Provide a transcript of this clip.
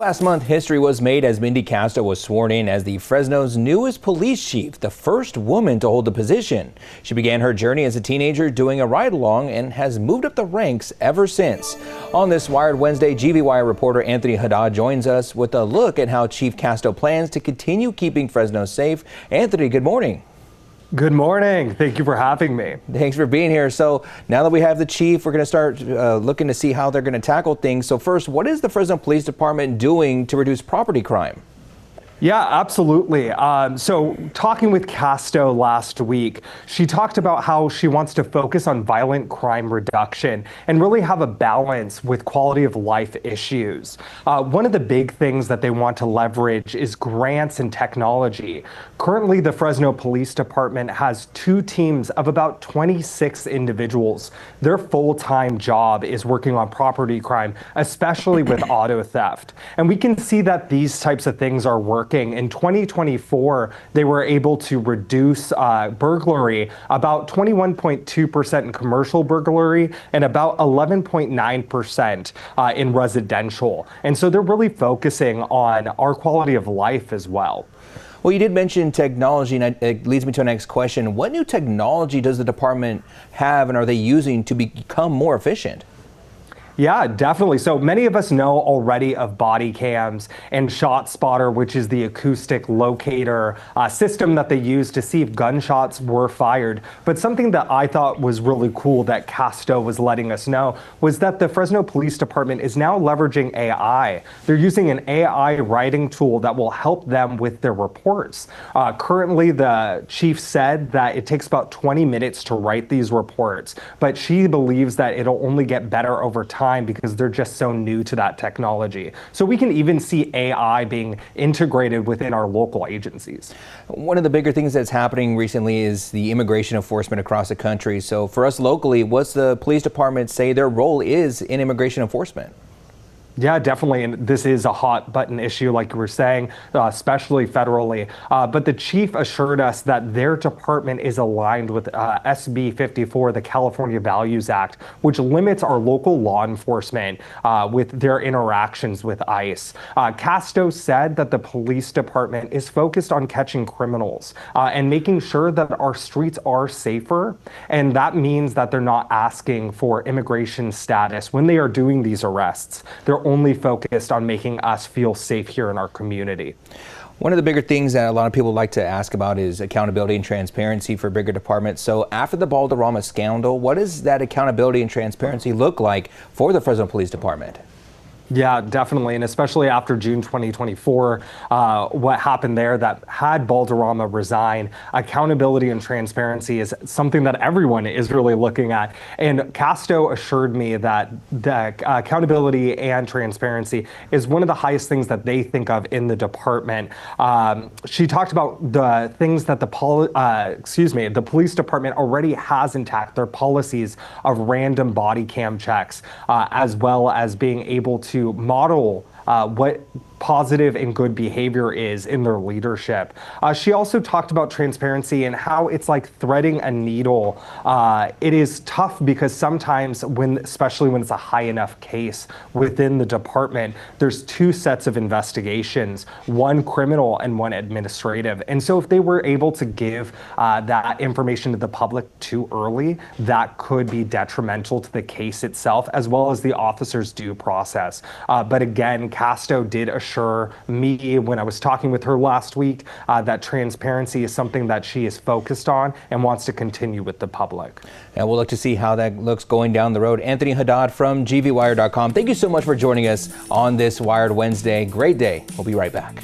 Last month, history was made as Mindy Casto was sworn in as the Fresno's newest police chief, the first woman to hold the position. She began her journey as a teenager doing a ride-along and has moved up the ranks ever since. On this Wired Wednesday, GVWire reporter Anthony Haddad joins us with a look at how Chief Casto plans to continue keeping Fresno safe. Anthony, good morning. Good morning. Thank you for having me. Thanks for being here. So now that we have the chief, we're going to start looking to see how they're going to tackle things. So first, what is the Fresno Police Department doing to reduce property crime? Yeah, absolutely. So talking with Casto last week, she talked about how she wants to focus on violent crime reduction and really have a balance with quality of life issues. One of the big things that they want to leverage is grants and technology. Currently, the Fresno Police Department has 2 teams of about 26 individuals. Their full-time job is working on property crime, especially with auto theft. And we can see that these types of things are working. In 2024, they were able to reduce burglary about 21.2% in commercial burglary and about 11.9% in residential. And so they're really focusing on our quality of life as well. Well, you did mention technology, and it leads me to our next question. What new technology does the department have, and are they using to become more efficient? Yeah, definitely. So many of us know already of body cams and ShotSpotter, which is the acoustic locator system that they use to see if gunshots were fired. But something that I thought was really cool that Casto was letting us know was that the Fresno Police Department is now leveraging AI. They're using an AI writing tool that will help them with their reports. Currently, the chief said that it takes about 20 minutes to write these reports, but she believes that it'll only get better over time because they're just so new to that technology. So we can even see AI being integrated within our local agencies. One of the bigger things that's happening recently is the immigration enforcement across the country. So for us locally, what's the police department say their role is in immigration enforcement? Yeah, definitely. And this is a hot button issue, like you were saying, especially federally. But the chief assured us that their department is aligned with SB 54, the California Values Act, which limits our local law enforcement with their interactions with ICE. Casto said that the police department is focused on catching criminals and making sure that our streets are safer. And that means that they're not asking for immigration status when they are doing these arrests. They're only focused on making us feel safe here in our community. One of the bigger things that a lot of people like to ask about is accountability and transparency for bigger departments. So after the Balderrama scandal, what does that accountability and transparency look like for the Fresno Police Department? Yeah, definitely. And especially after June 2024, what happened there that had Balderrama resign, accountability and transparency is something that everyone is really looking at. And Casto assured me that the accountability and transparency is one of the highest things that they think of in the department. She talked about the things that the police department already has intact, their policies of random body cam checks, as well as being able to model what positive and good behavior is in their leadership. She also talked about transparency and how it's like threading a needle. It is tough because sometimes especially when it's a high enough case within the department, there's 2 sets of investigations, one criminal and one administrative. And so if they were able to give that information to the public too early, that could be detrimental to the case itself, as well as the officer's due process. But again, Casto did assure me when I was talking with her last week that transparency is something that she is focused on and wants to continue with the public. And we'll look to see how that looks going down the road. Anthony Haddad from GVWire.com. Thank you so much for joining us on this Wired Wednesday. Great day. We'll be right back.